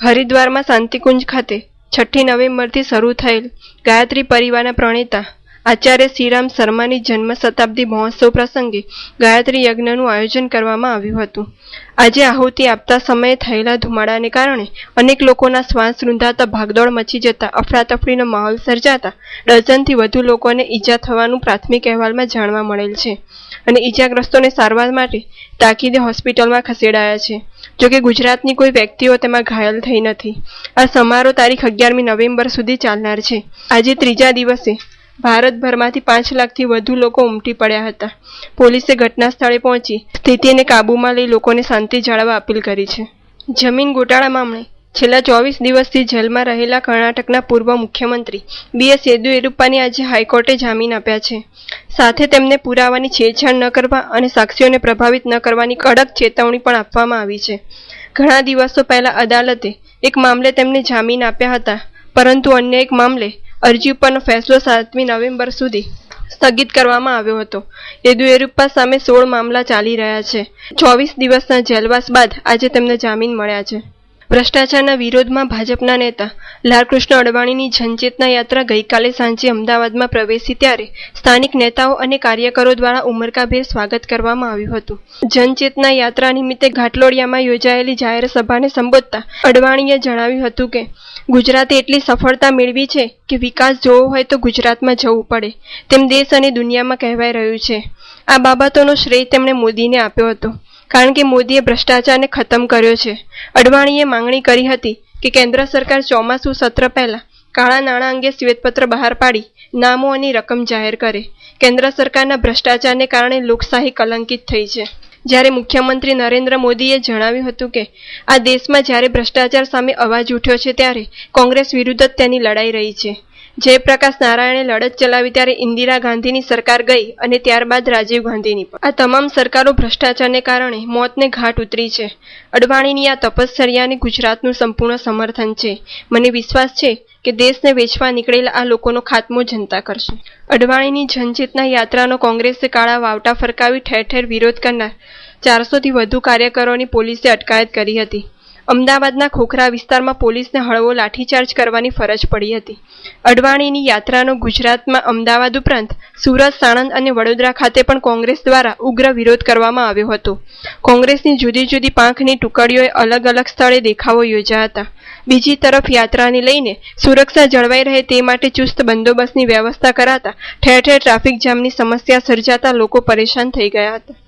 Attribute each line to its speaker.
Speaker 1: હરિદ્વારમાં શાંતિકુંજ ખાતે 6 નવેમ્બરથી શરૂ થયેલ ગાયત્રી પરિવારના પ્રણેતા આચાર્ય શ્રીરામ શર્માની જન્મ શતાબ્દી મહોત્સવ પ્રસંગે ગાયત્રી યજ્ઞનું આયોજન કરવામાં આવ્યું હતું. આજે આહુતિ આપતા સમયે થયેલા ધુમાડાને કારણે અનેક લોકોના શ્વાસ રૂંધાતા ભાગદોડ મચી જતા અફરાતફરીનો માહોલ સર્જાતા ડઝનથી વધુ લોકોને ઈજા થવાનું પ્રાથમિક અહેવાલમાં જાણવા મળેલ છે અને ઈજાગ્રસ્તોને સારવાર માટે તાકીદે હોસ્પિટલમાં ખસેડાયા છે. જોકે ગુજરાતની કોઈ વ્યક્તિઓ તેમાં ઘાયલ થઈ નથી. આ સમારોહ તારીખ 11મી નવેમ્બર સુધી ચાલનાર છે. આજે ત્રીજા દિવસે ભારતભરમાંથી 5 લાખથી વધુ લોકો ઉમટી પડ્યા હતા. પોલીસે ઘટના સ્થળે પહોંચી સ્થિતિને કાબૂમાં લઈ લોકોને શાંતિ જાળવવા અપીલ કરી છે. જમીન ગોટાળા મામલે છેલ્લા 24 દિવસથી જેલમાં રહેલા કર્ણાટકના પૂર્વ મુખ્યમંત્રી બીએસ યેદુરપ્પાને આજે હાઈકોર્ટે જામીન આપ્યા છે. સાથે તેમને પુરાવાની છેડછાડ ન કરવા અને સાક્ષીઓને પ્રભાવિત ન કરવાની કડક ચેતવણી પણ આપવામાં આવી છે. ઘણા દિવસો પહેલા અદાલતે એક મામલે તેમને જામીન આપ્યા હતા, પરંતુ અન્ય એક મામલે અરજી ઉપરનો ફેસલો 7મી નવેમ્બર સુધી સ્થગિત કરવામાં આવ્યો હતો. યેદુરપ્પા સામે 16 મામલા ચાલી રહ્યા છે. 24 દિવસના જેલવાસ બાદ આજે તેમને જામીન મળ્યા છે. ભ્રષ્ટાચારના વિરોધમાં ભાજપના નેતા લાલકૃષ્ણ અડવાણીની જનચેતના યાત્રા ગઈકાલે સાંજે અમદાવાદમાં પ્રવેશી ત્યારે સ્થાનિક નેતાઓ અને કાર્યકરો દ્વારા ઉમળકાભેર સ્વાગત કરવામાં આવ્યું હતું. જનચેતના યાત્રા નિમિત્તે ઘાટલોડિયામાં યોજાયેલી જાહેર સભાને સંબોધતા અડવાણીએ જણાવ્યું હતું કે ગુજરાતે એટલી સફળતા મેળવી છે કે વિકાસ જોવો હોય તો ગુજરાતમાં જવું પડે તેમ દેશ અને દુનિયામાં કહેવાઈ રહ્યું છે. આ બાબતોનો શ્રેય તેમણે મોદીને આપ્યો હતો, કારણ કે મોદીએ ભ્રષ્ટાચારને ખતમ કર્યો છે. અડવાણીએ માંગણી કરી હતી કે કેન્દ્ર સરકાર ચોમાસુ સત્ર પહેલા કાળા નાણાં અંગે શ્વેતપત્ર બહાર પાડી નામો અને રકમ જાહેર કરે. કેન્દ્ર સરકારના ભ્રષ્ટાચારને કારણે લોકશાહી કલંકિત થઈ છે. જ્યારે મુખ્યમંત્રી નરેન્દ્ર મોદીએ જણાવ્યું હતું કે આ દેશમાં જ્યારે ભ્રષ્ટાચાર સામે અવાજ ઉઠ્યો છે ત્યારે કોંગ્રેસ વિરુદ્ધ તેની લડાઈ રહી છે. જયપ્રકાશ નારાયણે લડત ચલાવી ત્યારે ઇન્દિરા ગાંધીની સરકાર ગઈ અને ત્યારબાદ રાજીવ ગાંધીની પણ. આ તમામ સરકારો ભ્રષ્ટાચારને કારણે મોતને ઘાટ ઉતરી છે. અડવાણીની આ તપશ્ચર્યાને ગુજરાતનું સંપૂર્ણ સમર્થન છે. મને વિશ્વાસ છે કે દેશને વેચવા નીકળેલા આ લોકોનો ખાત્મો જનતા કરશે. અડવાણીની જનચેતના યાત્રાનો કોંગ્રેસે કાળા વાવટા ફરકાવી ઠેર ઠેર વિરોધ કરનાર 400થી વધુ કાર્યકરોની પોલીસે અટકાયત કરી હતી. અમદાવાદના ખોખરા વિસ્તારમાં પોલીસને હળવો લાઠીચાર્જ કરવાની ફરજ પડી હતી. અડવાણીની યાત્રાનો ગુજરાતમાં અમદાવાદ ઉપરાંત સુરત, સાણંદ અને વડોદરા ખાતે પણ કોંગ્રેસ દ્વારા ઉગ્ર વિરોધ કરવામાં આવ્યો હતો. કોંગ્રેસની જુદી જુદી પાંખની ટુકડીઓએ અલગ અલગ સ્થળે દેખાવો યોજ્યા હતા. બીજી તરફ યાત્રાને લઈને સુરક્ષા જળવાઈ રહે તે માટે ચુસ્ત બંદોબસ્તની વ્યવસ્થા કરાતા ઠેર ઠેર ટ્રાફિક જામની સમસ્યા સર્જાતા લોકો પરેશાન થઈ ગયા હતા.